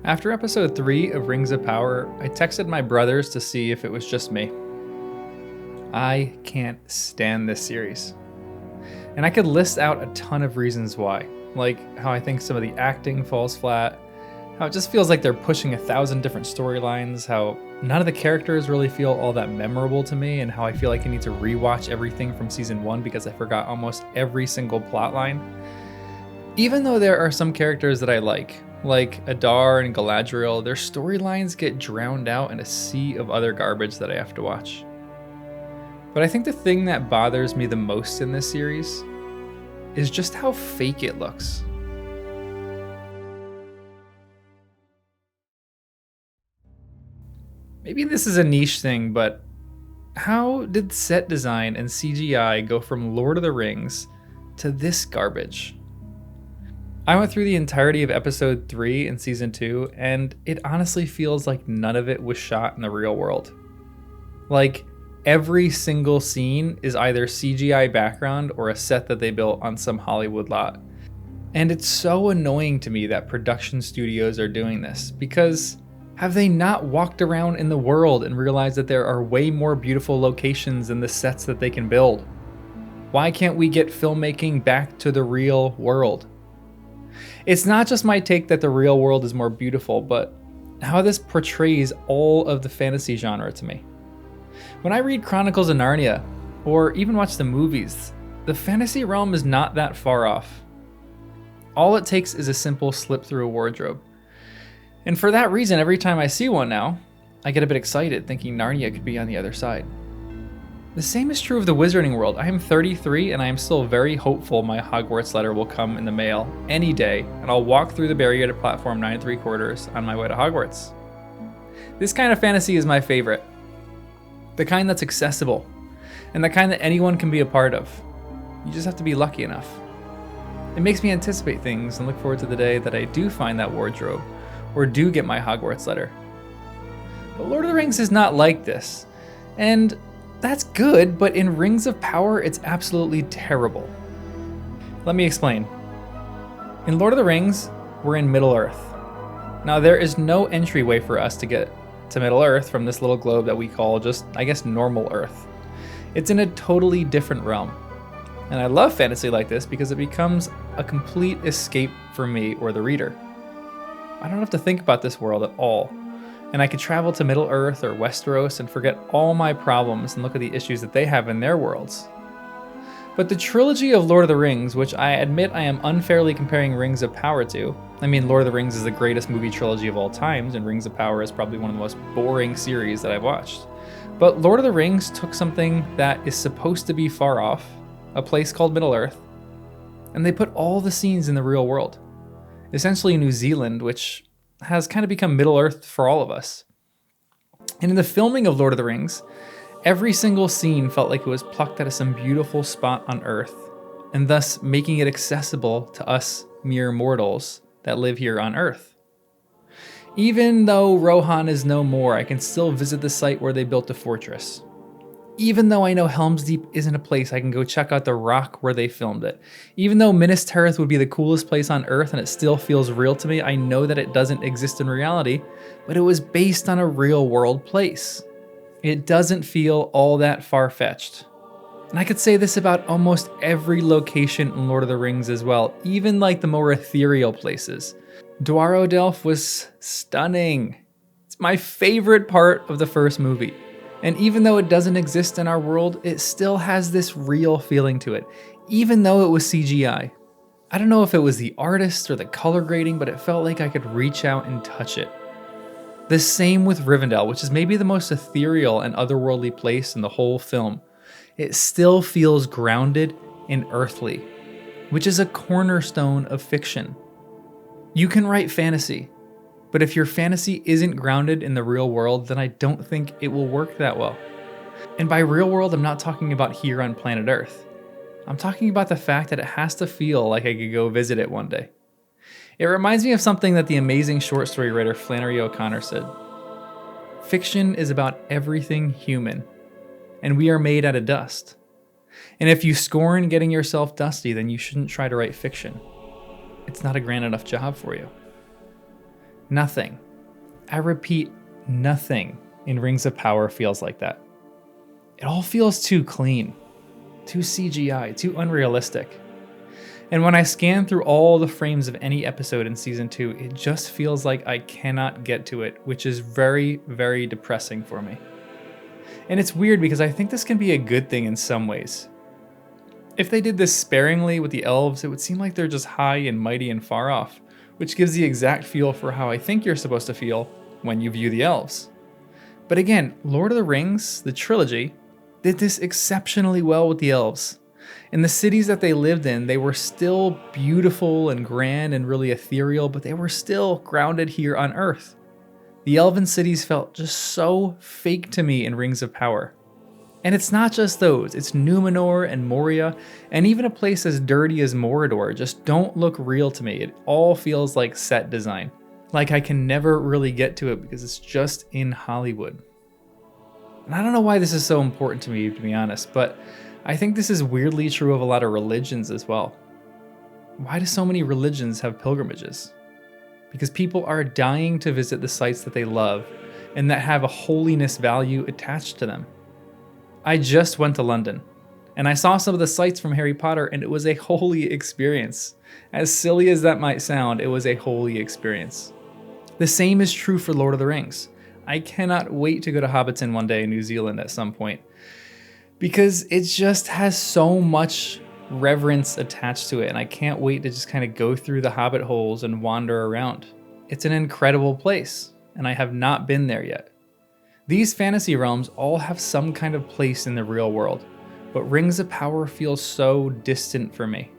After episode 3 of Rings of Power, I texted my brothers to see if it was just me. I can't stand this series. And I could list out a ton of reasons why, like how I think some of the acting falls flat, how it just feels like they're pushing 1,000 different storylines, how none of the characters really feel all that memorable to me, and how I feel like I need to rewatch everything from season 1 because I forgot almost every single plotline. Even though there are some characters that I like Adar and Galadriel, their storylines get drowned out in a sea of other garbage that I have to watch. But I think the thing that bothers me the most in this series is just how fake it looks. Maybe this is a niche thing, but how did set design and CGI go from Lord of the Rings to this garbage? I went through the entirety of episode 3 in season 2, and it honestly feels like none of it was shot in the real world. Like, every single scene is either CGI background or a set that they built on some Hollywood lot. And it's so annoying to me that production studios are doing this, because have they not walked around in the world and realized that there are way more beautiful locations than the sets that they can build? Why can't we get filmmaking back to the real world? It's not just my take that the real world is more beautiful, but how this portrays all of the fantasy genre to me. When I read Chronicles of Narnia, or even watch the movies, the fantasy realm is not that far off. All it takes is a simple slip through a wardrobe. And for that reason, every time I see one now, I get a bit excited thinking Narnia could be on the other side. The same is true of the Wizarding World. I am 33 and I am still very hopeful my Hogwarts letter will come in the mail any day, and I'll walk through the barrier to platform 9 3/4 on my way to Hogwarts. This kind of fantasy is my favorite. The kind that's accessible, and the kind that anyone can be a part of. You just have to be lucky enough. It makes me anticipate things and look forward to the day that I do find that wardrobe, or do get my Hogwarts letter. But Lord of the Rings is not like this, and that's good, but in Rings of Power, it's absolutely terrible. Let me explain. In Lord of the Rings, we're in Middle-earth. Now, there is no entryway for us to get to Middle-earth from this little globe that we call just, I guess, normal Earth. It's in a totally different realm. And I love fantasy like this because it becomes a complete escape for me or the reader. I don't have to think about this world at all. And I could travel to Middle-earth or Westeros and forget all my problems and look at the issues that they have in their worlds. But the trilogy of Lord of the Rings, which I admit I am unfairly comparing Rings of Power to, I mean, Lord of the Rings is the greatest movie trilogy of all times, and Rings of Power is probably one of the most boring series that I've watched. But Lord of the Rings took something that is supposed to be far off, a place called Middle-earth, and they put all the scenes in the real world. Essentially New Zealand, which has kind of become Middle-earth for all of us. And in the filming of Lord of the Rings, every single scene felt like it was plucked out of some beautiful spot on Earth, and thus making it accessible to us mere mortals that live here on Earth. Even though Rohan is no more, I can still visit the site where they built the fortress. Even though I know Helm's Deep isn't a place, I can go check out the rock where they filmed it. Even though Minas Tirith would be the coolest place on Earth and it still feels real to me, I know that it doesn't exist in reality, but it was based on a real world place. It doesn't feel all that far-fetched. And I could say this about almost every location in Lord of the Rings as well, even like the more ethereal places. Dwar Delf was stunning. It's my favorite part of the first movie. And even though it doesn't exist in our world, it still has this real feeling to it, even though it was CGI. I don't know if it was the artist or the color grading, but it felt like I could reach out and touch it. The same with Rivendell, which is maybe the most ethereal and otherworldly place in the whole film. It still feels grounded and earthly, which is a cornerstone of fiction. You can write fantasy, but if your fantasy isn't grounded in the real world, then I don't think it will work that well. And by real world, I'm not talking about here on planet Earth. I'm talking about the fact that it has to feel like I could go visit it one day. It reminds me of something that the amazing short story writer Flannery O'Connor said. Fiction is about everything human, and we are made out of dust. And if you scorn getting yourself dusty, then you shouldn't try to write fiction. It's not a grand enough job for you. Nothing. I repeat, nothing in Rings of Power feels like that. It all feels too clean, too CGI, too unrealistic. And when I scan through all the frames of any episode in season 2, it just feels like I cannot get to it, which is very, very depressing for me. And it's weird because I think this can be a good thing in some ways. If they did this sparingly with the elves, it would seem like they're just high and mighty and far off, which gives the exact feel for how I think you're supposed to feel when you view the elves. But again, Lord of the Rings, the trilogy, did this exceptionally well with the elves. In the cities that they lived in, they were still beautiful and grand and really ethereal, but they were still grounded here on Earth. The elven cities felt just so fake to me in Rings of Power. And it's not just those, it's Numenor and Moria, and even a place as dirty as Mordor just don't look real to me. It all feels like set design. Like I can never really get to it because it's just in Hollywood. And I don't know why this is so important to me, to be honest, but I think this is weirdly true of a lot of religions as well. Why do so many religions have pilgrimages? Because people are dying to visit the sites that they love and that have a holiness value attached to them. I just went to London, and I saw some of the sights from Harry Potter, and it was a holy experience. As silly as that might sound, it was a holy experience. The same is true for Lord of the Rings. I cannot wait to go to Hobbiton one day in New Zealand at some point, because it just has so much reverence attached to it, and I can't wait to just kind of go through the hobbit holes and wander around. It's an incredible place, and I have not been there yet. These fantasy realms all have some kind of place in the real world, but Rings of Power feels so distant for me.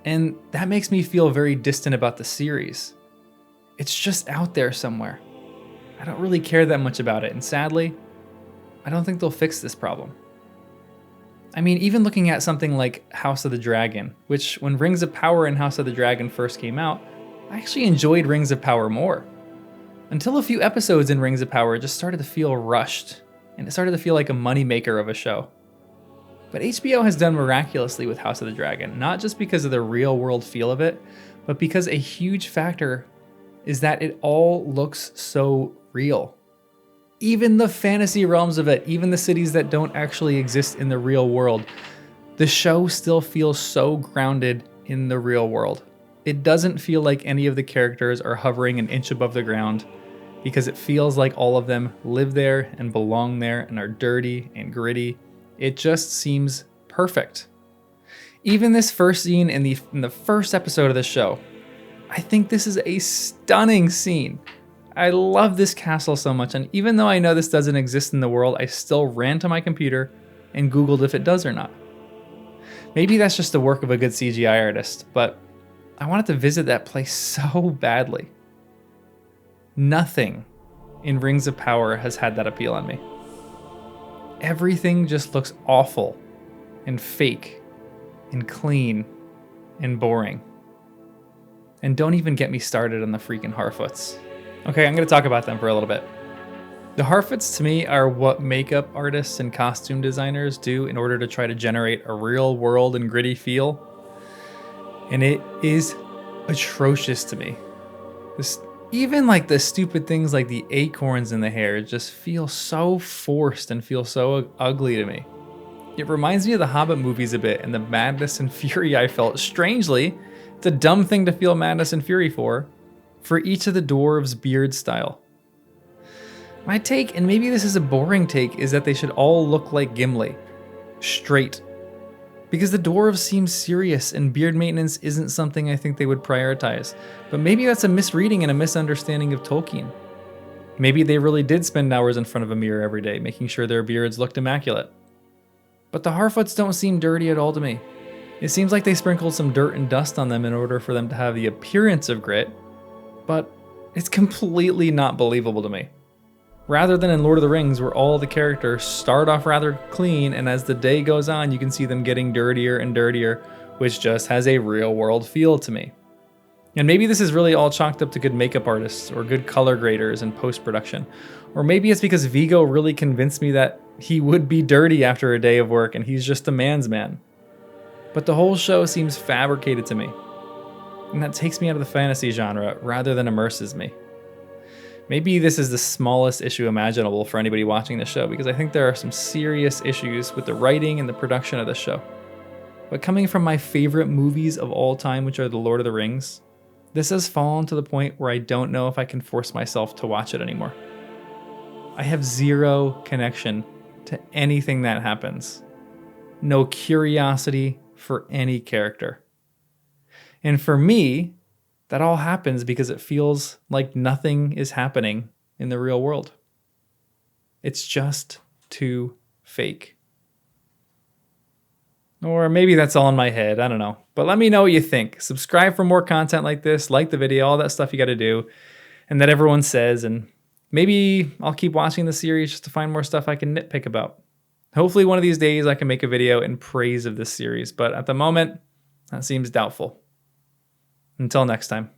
And that makes me feel very distant about the series. It's just out there somewhere. I don't really care that much about it, and sadly, I don't think they'll fix this problem. I mean, even looking at something like House of the Dragon, which when Rings of Power and House of the Dragon first came out, I actually enjoyed Rings of Power more. Until a few episodes in Rings of Power just started to feel rushed, and it started to feel like a moneymaker of a show. But HBO has done miraculously with House of the Dragon, not just because of the real world feel of it, but because a huge factor is that it all looks so real. Even the fantasy realms of it, even the cities that don't actually exist in the real world, the show still feels so grounded in the real world. It doesn't feel like any of the characters are hovering an inch above the ground, because it feels like all of them live there and belong there and are dirty and gritty. It just seems perfect. Even this first scene in the first episode of the show, I think this is a stunning scene. I love this castle so much, and even though I know this doesn't exist in the world, I still ran to my computer and Googled if it does or not. Maybe that's just the work of a good CGI artist, but I wanted to visit that place so badly. Nothing in Rings of Power has had that appeal on me. Everything just looks awful and fake and clean and boring. And don't even get me started on the freaking Harfoots. Okay, I'm going to talk about them for a little bit. The Harfoots to me are what makeup artists and costume designers do in order to try to generate a real world and gritty feel. And it is atrocious to me. Even like the stupid things like the acorns in the hair just feel so forced and feel so ugly to me. It reminds me of the Hobbit movies a bit and the madness and fury I felt. Strangely, it's a dumb thing to feel madness and fury for each of the dwarves' beard style. My take, and maybe this is a boring take, is that they should all look like Gimli. Straight. Because the dwarves seem serious and beard maintenance isn't something I think they would prioritize. But maybe that's a misreading and a misunderstanding of Tolkien. Maybe they really did spend hours in front of a mirror every day, making sure their beards looked immaculate. But the Harfoots don't seem dirty at all to me. It seems like they sprinkled some dirt and dust on them in order for them to have the appearance of grit, but it's completely not believable to me. Rather than in Lord of the Rings, where all the characters start off rather clean, and as the day goes on, you can see them getting dirtier and dirtier, which just has a real world feel to me. And maybe this is really all chalked up to good makeup artists or good color graders in post-production. Or maybe it's because Viggo really convinced me that he would be dirty after a day of work and he's just a man's man. But the whole show seems fabricated to me. And that takes me out of the fantasy genre rather than immerses me. Maybe this is the smallest issue imaginable for anybody watching the show, because I think there are some serious issues with the writing and the production of the show. But coming from my favorite movies of all time, which are The Lord of the Rings, this has fallen to the point where I don't know if I can force myself to watch it anymore. I have zero connection to anything that happens. No curiosity for any character. And for me, that all happens because it feels like nothing is happening in the real world. It's just too fake. Or maybe that's all in my head, I don't know. But let me know what you think. Subscribe for more content like this, like the video, all that stuff you gotta do, and that everyone says, and maybe I'll keep watching the series just to find more stuff I can nitpick about. Hopefully one of these days I can make a video in praise of this series, but at the moment, that seems doubtful. Until next time.